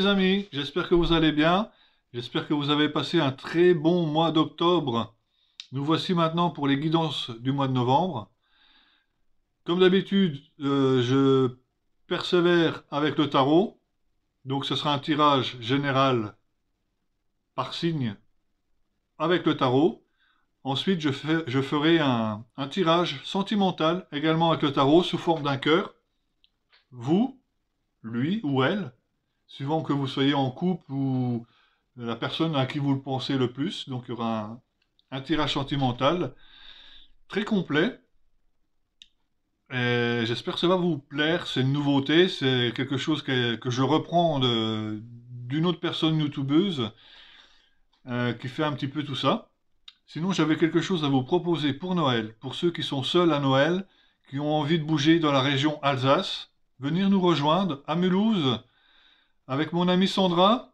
les amis, j'espère que vous allez bien. J'espère que vous avez passé un très bon mois d'octobre. Nous voici maintenant pour les guidances du mois de novembre. Comme d'habitude, je persévère avec le tarot. Donc ce sera un tirage général par signe avec le tarot. Ensuite, je ferai un tirage sentimental également avec le tarot sous forme d'un cœur. Vous, lui ou elle, suivant que vous soyez en couple ou la personne à qui vous le pensez le plus. Donc il y aura un tirage sentimental très complet. Et j'espère que ça va vous plaire. C'est une nouveauté, c'est quelque chose que je reprends d'une autre personne youtubeuse qui fait un petit peu tout ça. Sinon, j'avais quelque chose à vous proposer pour Noël, pour ceux qui sont seuls à Noël, qui ont envie de bouger dans la région Alsace, venir nous rejoindre à Mulhouse avec mon amie Sandra,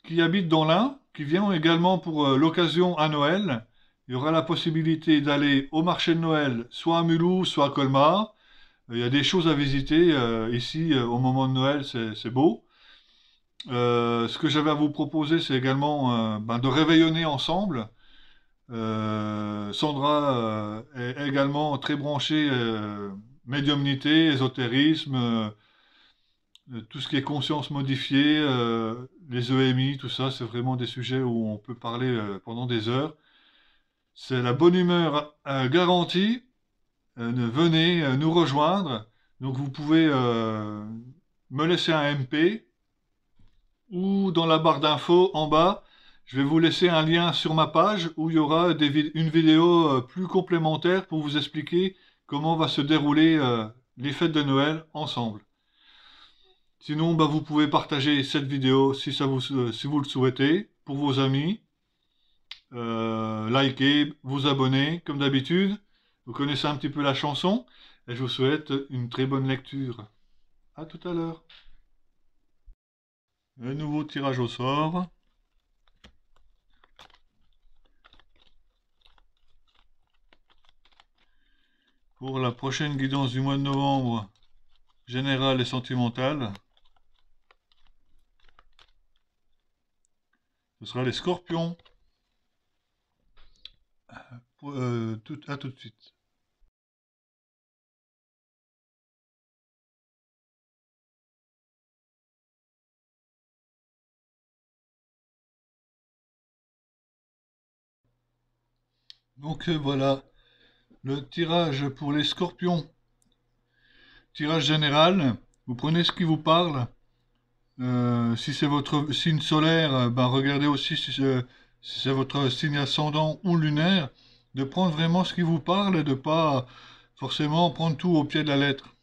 qui habite dans l'Ain, qui vient également pour l'occasion à Noël. Il y aura la possibilité d'aller au marché de Noël, soit à Mulhouse, soit à Colmar. Il y a des choses à visiter ici au moment de Noël, c'est beau. Ce que j'avais à vous proposer, c'est également de réveillonner ensemble. Sandra est également très branchée médiumnité, ésotérisme, tout ce qui est conscience modifiée, les EMI, tout ça, c'est vraiment des sujets où on peut parler pendant des heures. C'est la bonne humeur garantie. Venez nous rejoindre. Donc vous pouvez me laisser un MP ou dans la barre d'infos en bas, je vais vous laisser un lien sur ma page où il y aura une vidéo plus complémentaire pour vous expliquer comment va se dérouler les fêtes de Noël ensemble. Sinon, vous pouvez partager cette vidéo si vous le souhaitez pour vos amis, liker, vous abonner comme d'habitude. Vous connaissez un petit peu la chanson et je vous souhaite une très bonne lecture. À tout à l'heure. Un nouveau tirage au sort. Pour la prochaine guidance du mois de novembre, générale et sentimentale, ce sera les scorpions. À tout de suite. Donc voilà, le tirage pour les scorpions. Tirage général, vous prenez ce qui vous parle. Si c'est votre signe solaire, regardez aussi si c'est votre signe ascendant ou lunaire, de prendre vraiment ce qui vous parle et de pas forcément prendre tout au pied de la lettre.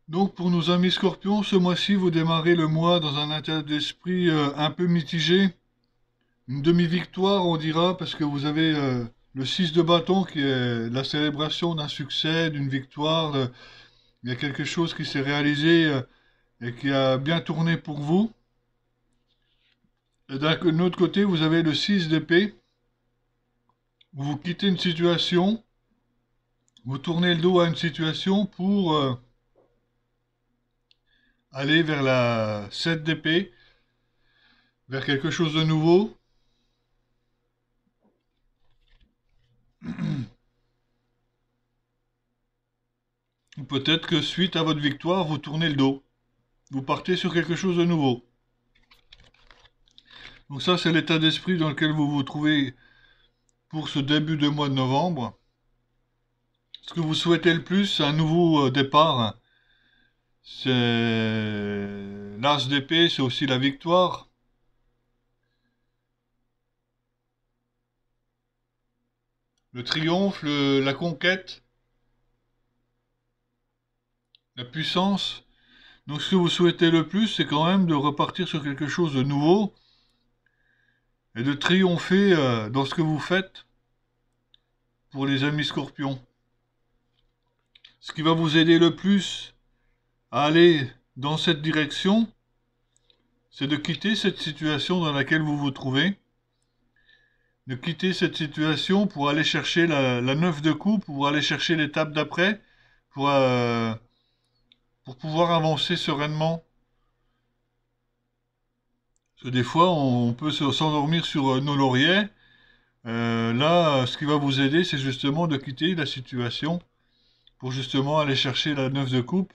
Donc pour nos amis scorpions, ce mois-ci, vous démarrez le mois dans un état d'esprit un peu mitigé. Une demi-victoire, on dira, parce que vous avez le 6 de bâton qui est la célébration d'un succès, d'une victoire. Il y a quelque chose qui s'est réalisé et qui a bien tourné pour vous. Et d'un autre côté, vous avez le 6 d'épée. Vous quittez une situation, vous tournez le dos à une situation pour aller vers la 7 d'épée, vers quelque chose de nouveau. Ou peut-être que suite à votre victoire, vous tournez le dos. Vous partez sur quelque chose de nouveau. Donc ça, c'est l'état d'esprit dans lequel vous vous trouvez pour ce début de mois de novembre. Ce que vous souhaitez le plus, c'est un nouveau départ. C'est l'as d'épée, c'est aussi la victoire. Le triomphe, la conquête, la puissance. Donc ce que vous souhaitez le plus, c'est quand même de repartir sur quelque chose de nouveau et de triompher dans ce que vous faites pour les amis scorpions. Ce qui va vous aider le plus à aller dans cette direction, c'est de quitter cette situation dans laquelle vous vous trouvez, de quitter cette situation pour aller chercher la 9 de coupe, pour aller chercher l'étape d'après, pour pouvoir avancer sereinement Parce que des fois, on peut s'endormir sur nos lauriers. Là, ce qui va vous aider, c'est justement de quitter la situation pour justement aller chercher la neuf de coupe,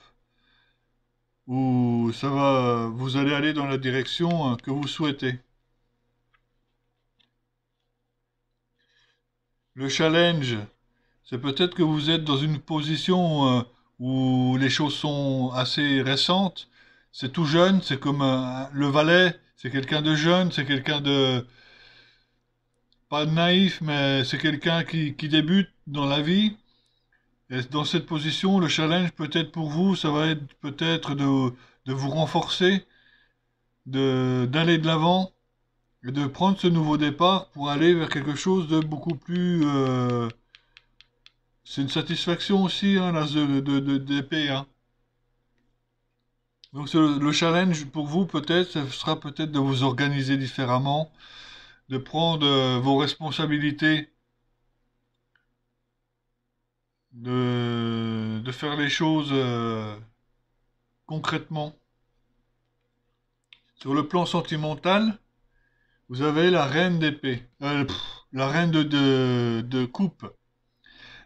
où vous allez aller dans la direction que vous souhaitez. Le challenge, c'est peut-être que vous êtes dans une position où les choses sont assez récentes. C'est tout jeune, c'est comme le valet, c'est quelqu'un de jeune, c'est quelqu'un de pas de naïf, mais c'est quelqu'un qui débute dans la vie. Et dans cette position, le challenge peut-être pour vous, ça va être peut-être de vous renforcer, d'aller de l'avant et de prendre ce nouveau départ pour aller vers quelque chose de beaucoup plus. C'est une satisfaction aussi, hein, l'as d'épée, hein. Donc le challenge pour vous peut-être, ce sera peut-être de vous organiser différemment, de prendre vos responsabilités, de faire les choses concrètement. Sur le plan sentimental, vous avez la reine d'épée, la reine de coupe.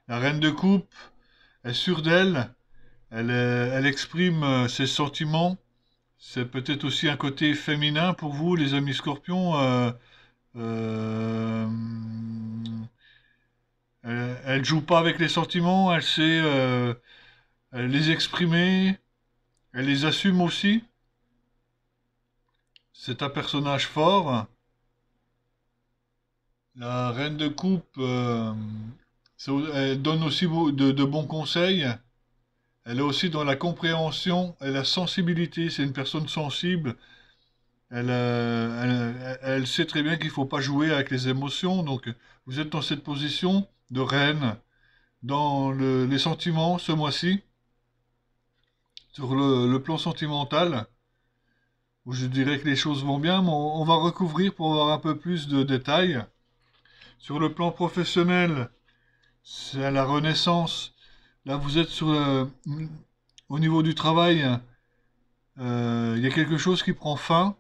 La reine de coupe est sûre d'elle, elle exprime ses sentiments. C'est peut-être aussi un côté féminin pour vous, les amis scorpions. Euh, elle joue pas avec les sentiments, elle sait les exprimer, elle les assume aussi. C'est un personnage fort. La reine de coupe, elle donne aussi de bons conseils. Elle est aussi dans la compréhension et la sensibilité. C'est une personne sensible. Elle sait très bien qu'il ne faut pas jouer avec les émotions. Donc, vous êtes dans cette position de reine dans les sentiments ce mois-ci, sur le plan sentimental, où je dirais que les choses vont bien, mais on va recouvrir pour avoir un peu plus de détails. Sur le plan professionnel, c'est à la renaissance. Là, vous êtes au niveau du travail, il y a quelque chose qui prend fin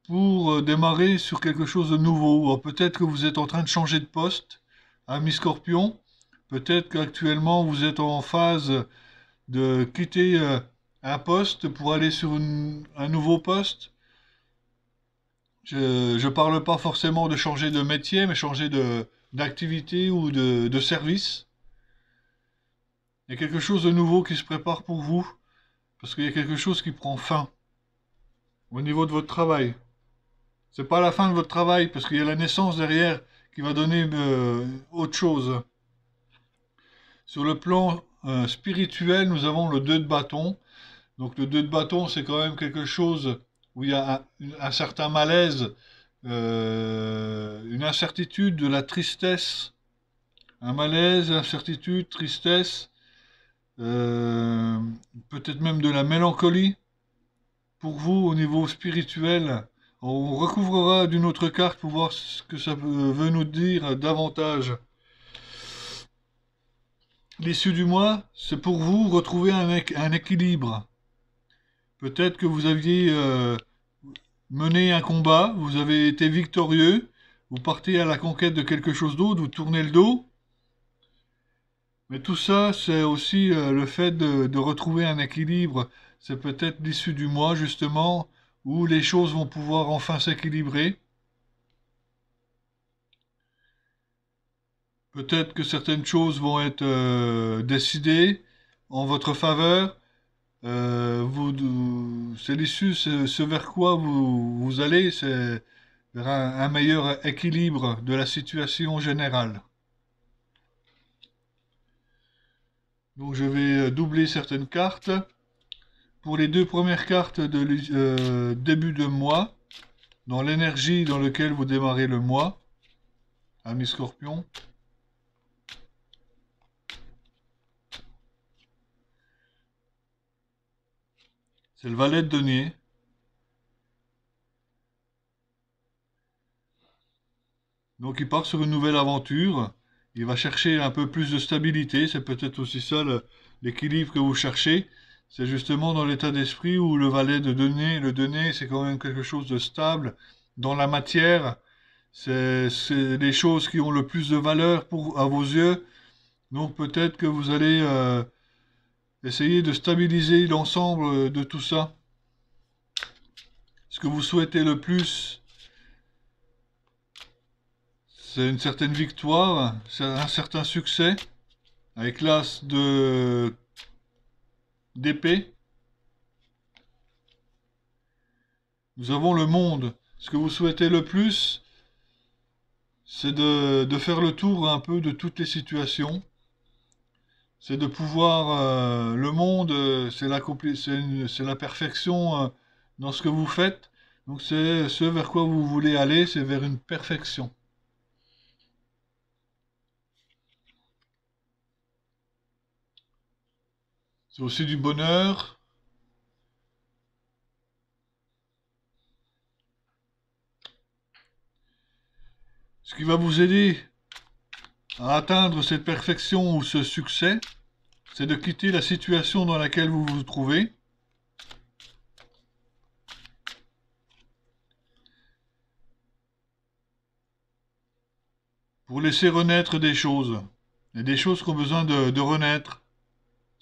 pour démarrer sur quelque chose de nouveau. Alors, peut-être que vous êtes en train de changer de poste, ami Scorpion. Peut-être qu'actuellement vous êtes en phase de quitter un poste pour aller sur un nouveau poste. Je ne parle pas forcément de changer de métier, mais changer d'activité ou de service. Il y a quelque chose de nouveau qui se prépare pour vous, parce qu'il y a quelque chose qui prend fin au niveau de votre travail. C'est pas la fin de votre travail, parce qu'il y a la naissance derrière qui va donner autre chose. Sur le plan spirituel, nous avons le 2 de bâton. Donc le 2 de bâton, c'est quand même quelque chose où il y a un certain malaise, une incertitude, de la tristesse, un malaise, incertitude, tristesse, euh, peut-être même de la mélancolie. Pour vous, au niveau spirituel, on recouvrera d'une autre carte pour voir ce que ça veut nous dire davantage. L'issue du mois, c'est pour vous retrouver un équilibre. Peut-être que vous aviez mené un combat, vous avez été victorieux, vous partez à la conquête de quelque chose d'autre, vous tournez le dos. Mais tout ça, c'est aussi le fait de retrouver un équilibre. C'est peut-être l'issue du mois, justement, où les choses vont pouvoir enfin s'équilibrer. Peut-être que certaines choses vont être décidées en votre faveur. C'est l'issue, c'est ce vers quoi vous allez, c'est vers un meilleur équilibre de la situation générale. Donc je vais doubler certaines cartes. Pour les deux premières cartes de début de mois, dans l'énergie dans laquelle vous démarrez le mois, ami Scorpion, c'est le valet de denier. Donc il part sur une nouvelle aventure. Il va chercher un peu plus de stabilité. C'est peut-être aussi ça l'équilibre que vous cherchez. c'est justement dans l'état d'esprit où le valet de donner, le donner, c'est quand même quelque chose de stable. Dans la matière, c'est les choses qui ont le plus de valeur à vos yeux. Donc peut-être que vous allez essayer de stabiliser l'ensemble de tout ça. Ce que vous souhaitez le plus, c'est une certaine victoire, c'est un certain succès, avec l'as de d'épée. Nous avons le monde. Ce que vous souhaitez le plus, c'est de faire le tour un peu de toutes les situations. C'est de pouvoir... le monde, c'est la perfection dans ce que vous faites. Donc c'est ce vers quoi vous voulez aller, c'est vers une perfection. C'est aussi du bonheur. Ce qui va vous aider à atteindre cette perfection ou ce succès, c'est de quitter la situation dans laquelle vous vous trouvez pour laisser renaître des choses. Il y a des choses qui ont besoin de renaître.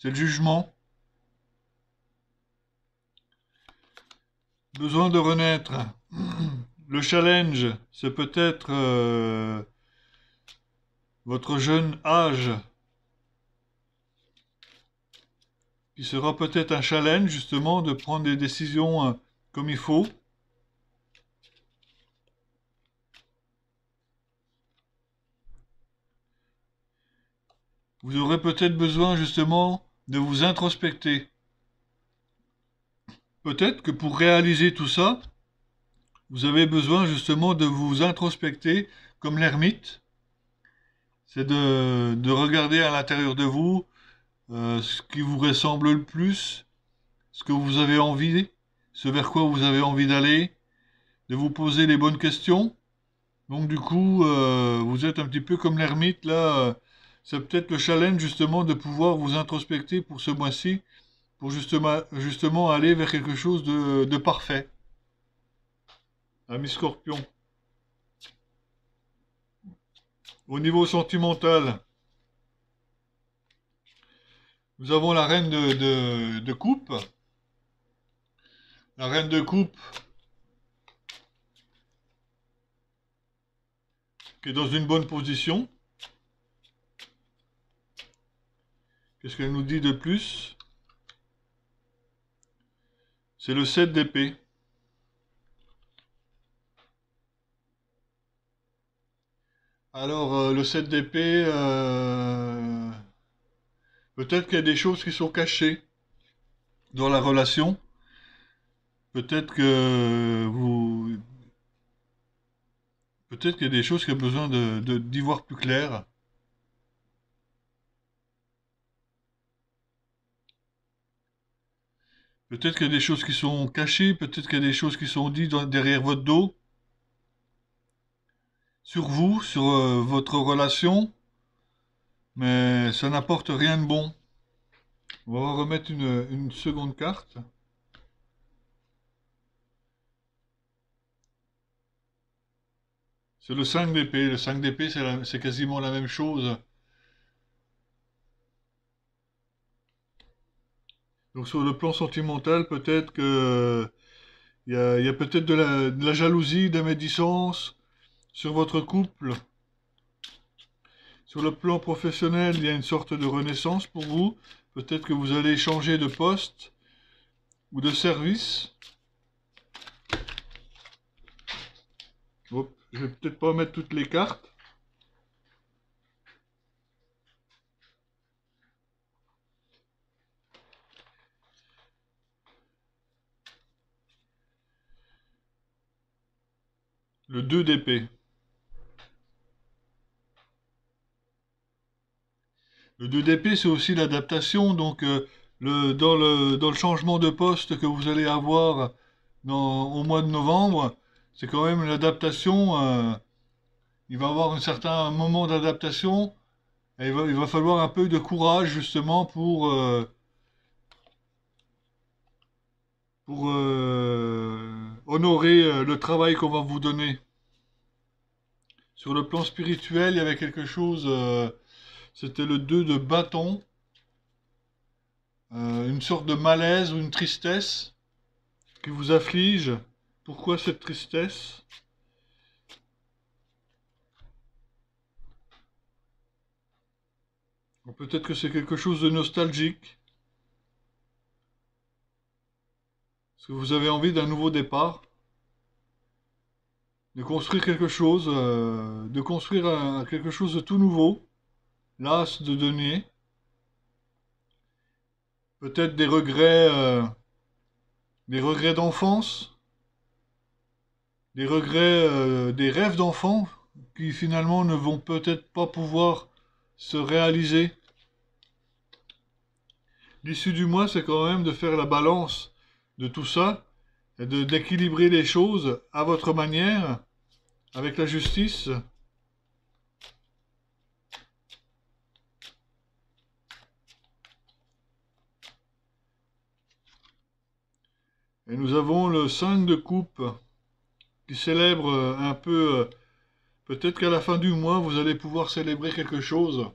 C'est le jugement. Besoin de renaître. Le challenge, c'est peut-être votre jeune âge qui sera peut-être un challenge justement de prendre des décisions comme il faut. Vous aurez peut-être besoin justement de vous introspecter. Peut-être que pour réaliser tout ça, vous avez besoin justement de vous introspecter comme l'ermite. C'est de regarder à l'intérieur de vous ce qui vous ressemble le plus, ce que vous avez envie, ce vers quoi vous avez envie d'aller, de vous poser les bonnes questions. Donc du coup, vous êtes un petit peu comme l'ermite là. C'est peut-être le challenge justement de pouvoir vous introspecter pour ce mois-ci, pour justement aller vers quelque chose de parfait. Ami Scorpion. Au niveau sentimental, nous avons la reine de coupe. La reine de coupe qui est dans une bonne position. Qu'est-ce qu'elle nous dit de plus? C'est le 7 d'épée. Alors, le 7 d'épée, peut-être qu'il y a des choses qui sont cachées dans la relation. Peut-être que vous... Peut-être qu'il y a des choses qui ont besoin d'y voir plus clair. Peut-être qu'il y a des choses qui sont cachées, peut-être qu'il y a des choses qui sont dites derrière votre dos, sur vous, sur votre relation, mais ça n'apporte rien de bon. On va remettre une seconde carte. C'est le 5 d'épée. Le 5 d'épée, c'est quasiment la même chose. Donc sur le plan sentimental, peut-être que il y a peut-être de la jalousie, de la médisance sur votre couple. Sur le plan professionnel, il y a une sorte de renaissance pour vous. Peut-être que vous allez changer de poste ou de service. Hop, je vais peut-être pas mettre toutes les cartes. Le 2 d'épée. Le 2 d'épée, c'est aussi l'adaptation. Donc, dans le changement de poste que vous allez avoir au mois de novembre, c'est quand même l'adaptation. Il va y avoir un certain moment d'adaptation. Et il va falloir un peu de courage, justement, pour honorer le travail qu'on va vous donner. Sur le plan spirituel, il y avait quelque chose, c'était le 2 de bâton, une sorte de malaise ou une tristesse qui vous afflige. Pourquoi cette tristesse? Ou peut-être que c'est quelque chose de nostalgique, parce que vous avez envie d'un nouveau départ, de construire quelque chose, de construire quelque chose de tout nouveau, l'as de denier, peut-être des regrets d'enfance, des regrets, des rêves d'enfant qui finalement ne vont peut-être pas pouvoir se réaliser. L'issue du mois, c'est quand même de faire la balance de tout ça et d'équilibrer les choses à votre manière, avec la justice. Et nous avons le 5 de coupe qui célèbre un peu, peut-être qu'à la fin du mois, vous allez pouvoir célébrer quelque chose.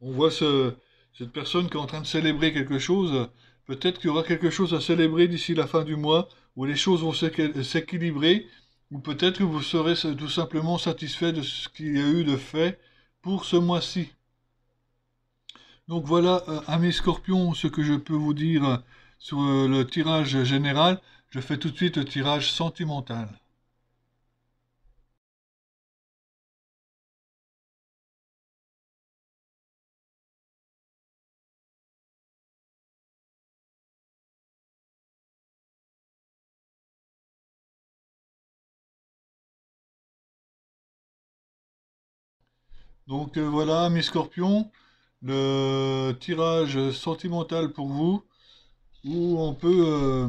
On voit cette personne qui est en train de célébrer quelque chose. Peut-être qu'il y aura quelque chose à célébrer d'ici la fin du mois, où les choses vont s'équilibrer, ou peut-être que vous serez tout simplement satisfait de ce qu'il y a eu de fait pour ce mois-ci. Donc voilà, amis Scorpion, ce que je peux vous dire sur le tirage général. Je fais tout de suite le tirage sentimental. Donc voilà, mes scorpions, le tirage sentimental pour vous, où on peut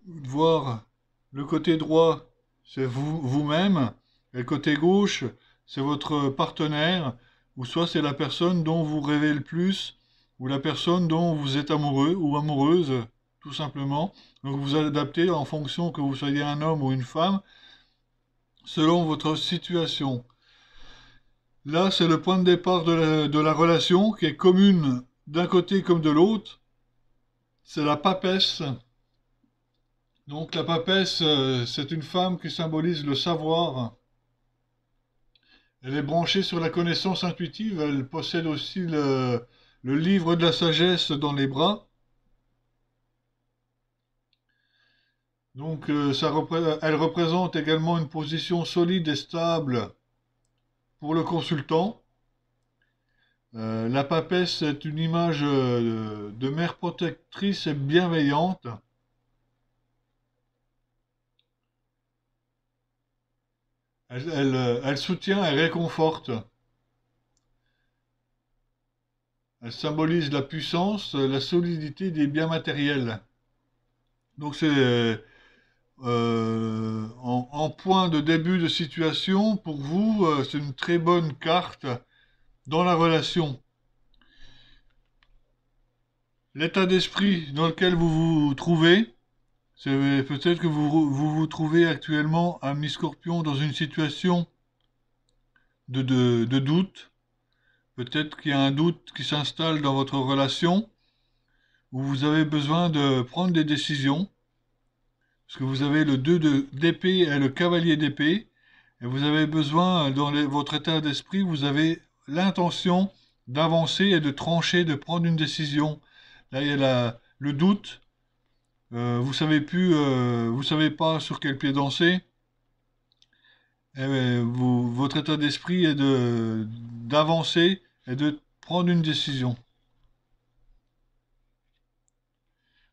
voir le côté droit, c'est vous-même, et le côté gauche, c'est votre partenaire, ou soit c'est la personne dont vous rêvez le plus, ou la personne dont vous êtes amoureux ou amoureuse, tout simplement. Donc vous adaptez en fonction que vous soyez un homme ou une femme, selon votre situation. Là, c'est le point de départ de la relation qui est commune d'un côté comme de l'autre. C'est la papesse. Donc la papesse, c'est une femme qui symbolise le savoir. Elle est branchée sur la connaissance intuitive. Elle possède aussi le livre de la sagesse dans les bras. Donc elle représente également une position solide et stable pour le consultant. La papesse est une image de mère protectrice et bienveillante. Elle soutient et réconforte. Elle symbolise la puissance, la solidité des biens matériels. Donc c'est en point de début de situation, pour vous, c'est une très bonne carte dans la relation. L'état d'esprit dans lequel vous vous trouvez, c'est peut-être que vous trouvez actuellement, ami Scorpion, dans une situation de doute. Peut-être qu'il y a un doute qui s'installe dans votre relation, où vous avez besoin de prendre des décisions, parce que vous avez le 2 d'épée et le cavalier d'épée, et vous avez besoin, dans votre état d'esprit, vous avez l'intention d'avancer et de trancher, de prendre une décision. Là, il y a le doute, vous savez pas sur quel pied danser, et votre état d'esprit est d'avancer et de prendre une décision.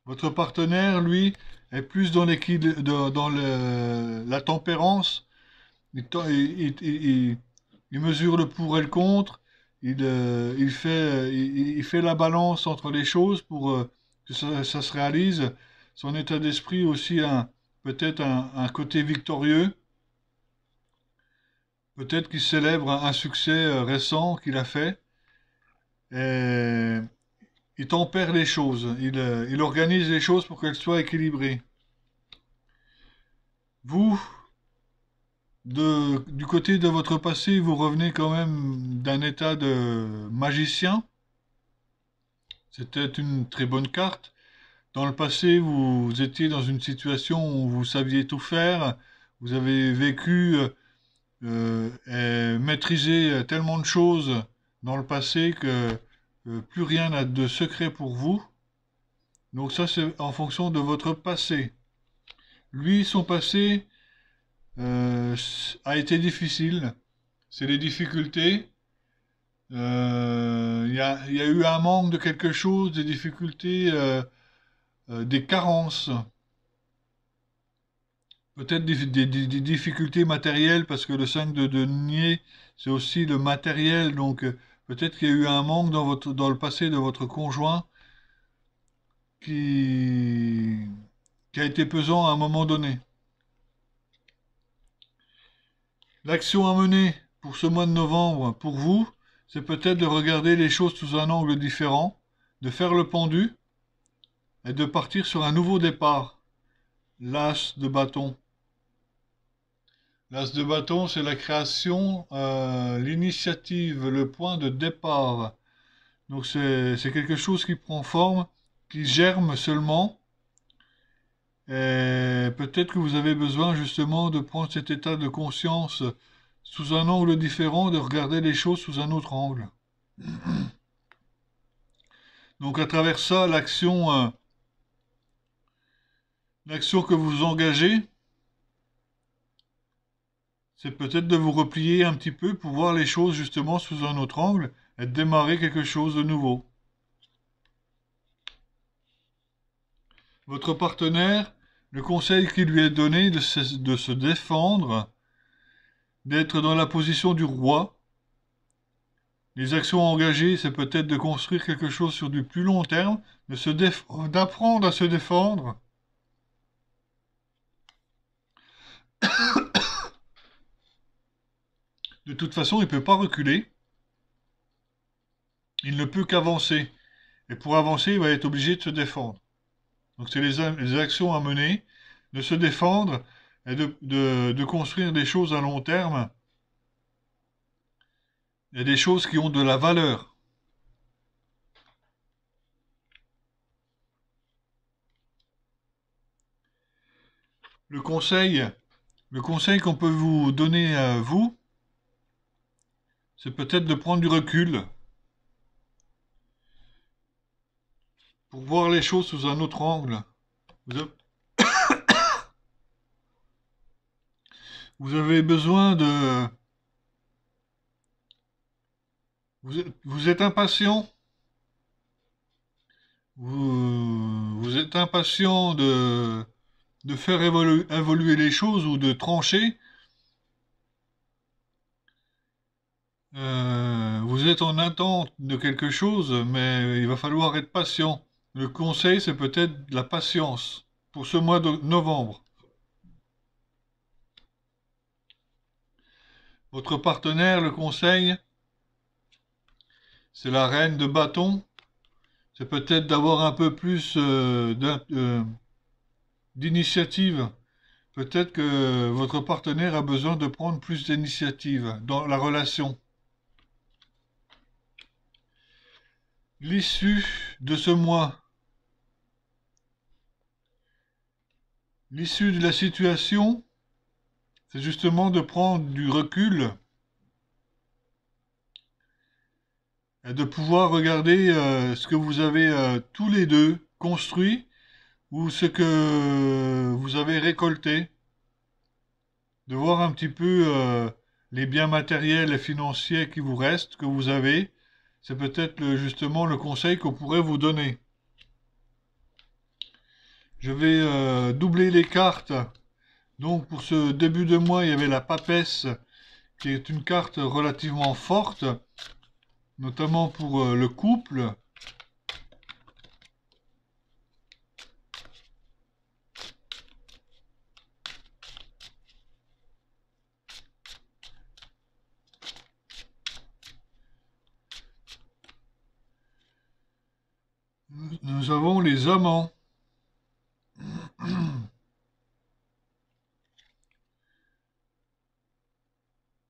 Votre partenaire, lui, est plus dans l'équilibre, dans la tempérance. Il mesure le pour et le contre. Il fait la balance entre les choses pour que ça se réalise. Son état d'esprit aussi peut-être un côté victorieux. Peut-être qu'il célèbre un succès récent qu'il a fait et il tempère les choses. Il organise les choses pour qu'elles soient équilibrées. Vous, du côté de votre passé, vous revenez quand même d'un état de magicien. C'était une très bonne carte. Dans le passé, vous étiez dans une situation où vous saviez tout faire. Vous avez vécu et maîtrisé tellement de choses dans le passé que plus rien n'a de secret pour vous. Donc ça, c'est en fonction de votre passé. Lui, son passé a été difficile. C'est les difficultés. Il y a eu un manque de quelque chose, des difficultés, des carences. Peut-être des difficultés matérielles, parce que le 5 de denier, c'est aussi le matériel. Donc peut-être qu'il y a eu un manque dans le passé de votre conjoint qui, qui a été pesant à un moment donné. L'action à mener pour ce mois de novembre, pour vous, c'est peut-être de regarder les choses sous un angle différent, de faire le pendu et de partir sur un nouveau départ. L'as de bâton. L'as de bâton, c'est la création, l'initiative, le point de départ. Donc c'est quelque chose qui prend forme, qui germe seulement. Et peut-être que vous avez besoin justement de prendre cet état de conscience sous un angle différent, de regarder les choses sous un autre angle. Donc à travers ça, l'action que vous engagez, c'est peut-être de vous replier un petit peu pour voir les choses justement sous un autre angle et de démarrer quelque chose de nouveau. Votre partenaire, le conseil qui lui est donné de se défendre, d'être dans la position du roi. Les actions engagées, c'est peut-être de construire quelque chose sur du plus long terme, d'apprendre à se défendre. De toute façon, il ne peut pas reculer, il ne peut qu'avancer. Et pour avancer, il va être obligé de se défendre. Donc c'est les actions à mener, de se défendre et de construire des choses à long terme et des choses qui ont de la valeur. Le conseil, le conseil qu'on peut vous donner à vous, c'est peut-être de prendre du recul pour voir les choses sous un autre angle. Vous avez, vous avez besoin de... vous êtes impatient. Vous êtes impatient de faire évoluer les choses ou de trancher. Vous êtes en attente de quelque chose, mais il va falloir être patient. Le conseil, c'est peut-être la patience pour ce mois de novembre. Votre partenaire, le conseil, c'est la reine de bâton. C'est peut-être d'avoir un peu plus d'initiative. Peut-être que votre partenaire a besoin de prendre plus d'initiative dans la relation. L'issue de ce mois, l'issue de la situation, c'est justement de prendre du recul et de pouvoir regarder ce que vous avez tous les deux construit ou ce que vous avez récolté, de voir un petit peu les biens matériels et financiers qui vous restent, que vous avez. C'est peut-être justement le conseil qu'on pourrait vous donner. Je vais doubler les cartes. Donc pour ce début de mois, il y avait la papesse, qui est une carte relativement forte, notamment pour le couple. Nous avons les amants.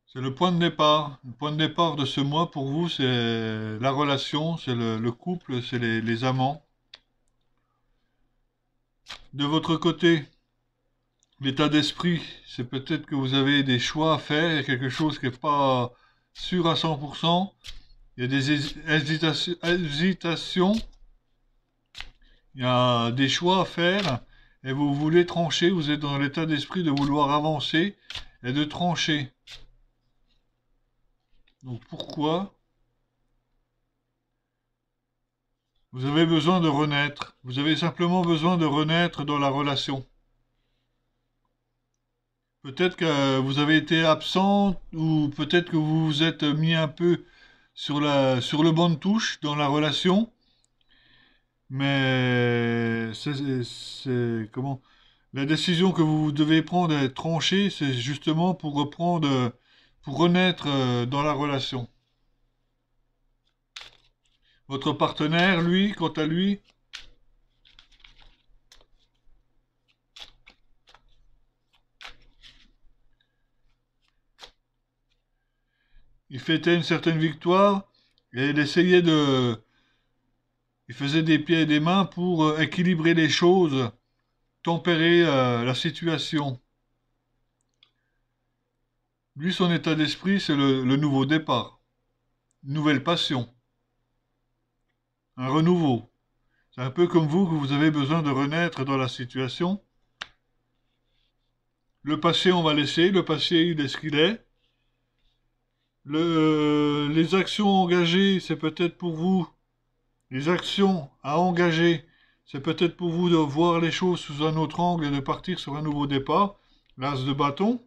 C'est le point de départ. Le point de départ de ce mois pour vous, c'est la relation, c'est le couple, c'est les amants. De votre côté, l'état d'esprit, c'est peut-être que vous avez des choix à faire, il y a quelque chose qui n'est pas sûr à 100%. Il y a des hésitations, il y a des choix à faire, et vous voulez trancher, vous êtes dans l'état d'esprit de vouloir avancer et de trancher. Donc pourquoi? Vous avez besoin de renaître. Vous avez simplement besoin de renaître dans la relation. Peut-être que vous avez été absent ou peut-être que vous vous êtes mis un peu sur le banc de touche dans la relation, mais comment? La décision que vous devez prendre et trancher, c'est justement pour reprendre, pour renaître dans la relation. Votre partenaire, lui, quant à lui, il fêtait une certaine victoire et il faisait des pieds et des mains pour équilibrer les choses, tempérer la situation. Lui, son état d'esprit, c'est le nouveau départ, une nouvelle passion, un renouveau. C'est un peu comme vous que vous avez besoin de renaître dans la situation. Le passé, on va laisser, le passé, il est ce qu'il est. Les actions engagées, c'est peut-être pour vous, les actions à engager, c'est peut-être pour vous de voir les choses sous un autre angle et de partir sur un nouveau départ. L'as de bâton,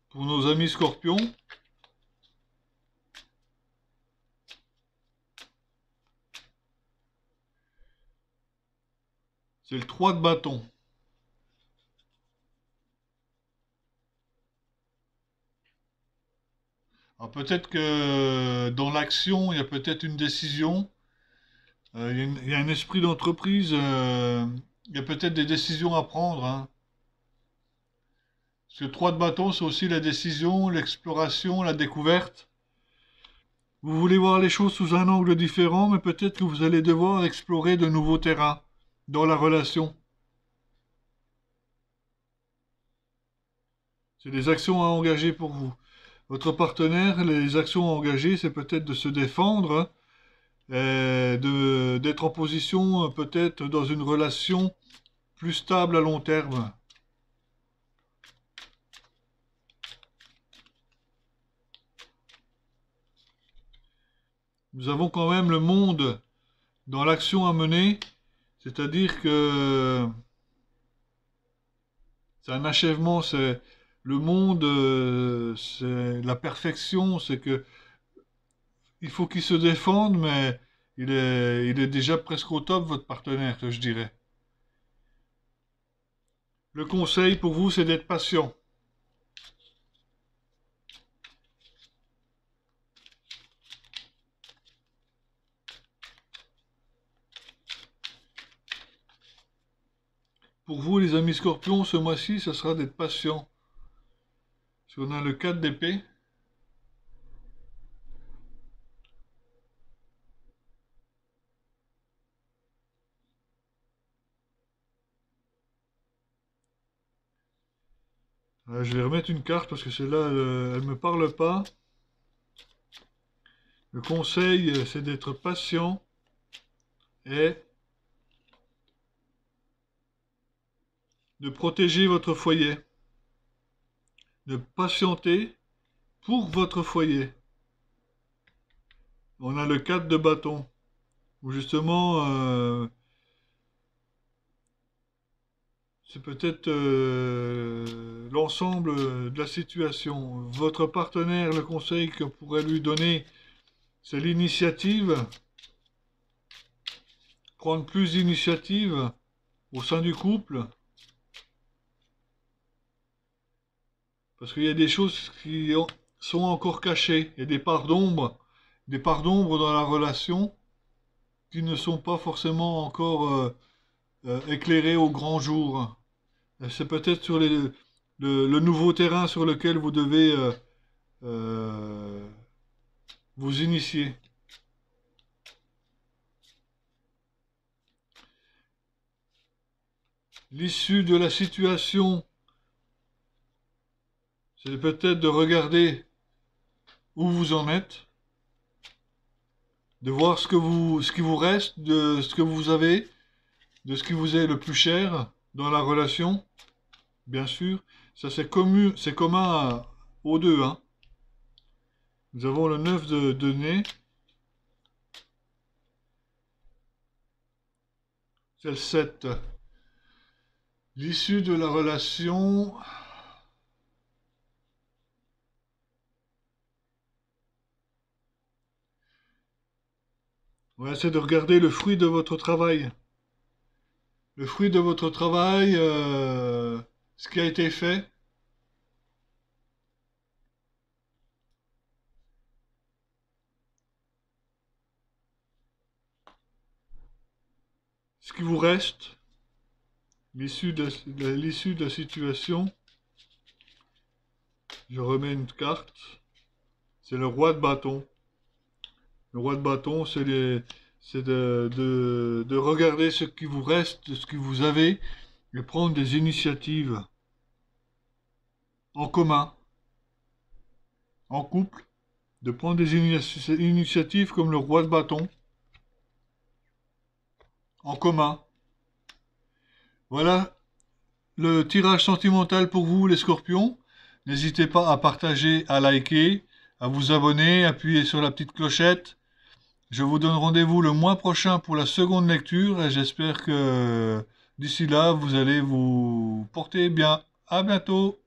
pour nos amis scorpions. C'est le 3 de bâton. Alors peut-être que dans l'action, il y a peut-être une décision, il y a un esprit d'entreprise, il y a peut-être des décisions à prendre, hein. Parce que 3 de bâton, c'est aussi la décision, l'exploration, la découverte. Vous voulez voir les choses sous un angle différent, mais peut-être que vous allez devoir explorer de nouveaux terrains dans la relation. C'est des actions à engager pour vous. Votre partenaire, les actions à engager, c'est peut-être de se défendre, hein, et d'être en position peut-être dans une relation plus stable à long terme. Nous avons quand même le monde dans l'action à mener, c'est-à-dire que c'est un achèvement, c'est le monde, c'est la perfection, c'est que il faut qu'il se défende, mais il est déjà presque au top, votre partenaire, que je dirais. Le conseil pour vous, c'est d'être patient. Pour vous, les amis scorpions, ce mois-ci, ça sera d'être patient. Si on a le 4 d'épée, je vais remettre une carte parce que celle-là, elle ne me parle pas. Le conseil, c'est d'être patient et de protéger votre foyer, de patienter pour votre foyer. On a le 4 de bâton, où justement, c'est peut-être l'ensemble de la situation. Votre partenaire, le conseil que pourrait lui donner, c'est l'initiative, prendre plus d'initiative au sein du couple, parce qu'il y a des choses qui sont encore cachées, il y a des parts d'ombre dans la relation, qui ne sont pas forcément encore éclairés au grand jour. C'est peut-être sur le nouveau terrain sur lequel vous devez euh, vous initier. L'issue de la situation, c'est peut-être de regarder où vous en êtes, de voir ce qui vous reste, de ce que vous avez, de ce qui vous est le plus cher dans la relation, bien sûr. Ça, c'est commun aux deux, hein. Nous avons le 9 de nez, c'est le 7. L'issue de la relation, ouais, c'est de regarder le fruit de votre travail. Le fruit de votre travail, ce qui a été fait, ce qui vous reste, l'issue de la situation. Je remets une carte. C'est le roi de bâton. Le roi de bâton, c'est de regarder ce qui vous reste, ce que vous avez, et prendre des initiatives en commun, en couple, de prendre des initiatives comme le roi de bâton, en commun. Voilà le tirage sentimental pour vous, les scorpions. N'hésitez pas à partager, à liker, à vous abonner, appuyer sur la petite clochette. Je vous donne rendez-vous le mois prochain pour la seconde lecture et j'espère que d'ici là, vous allez vous porter bien. À bientôt!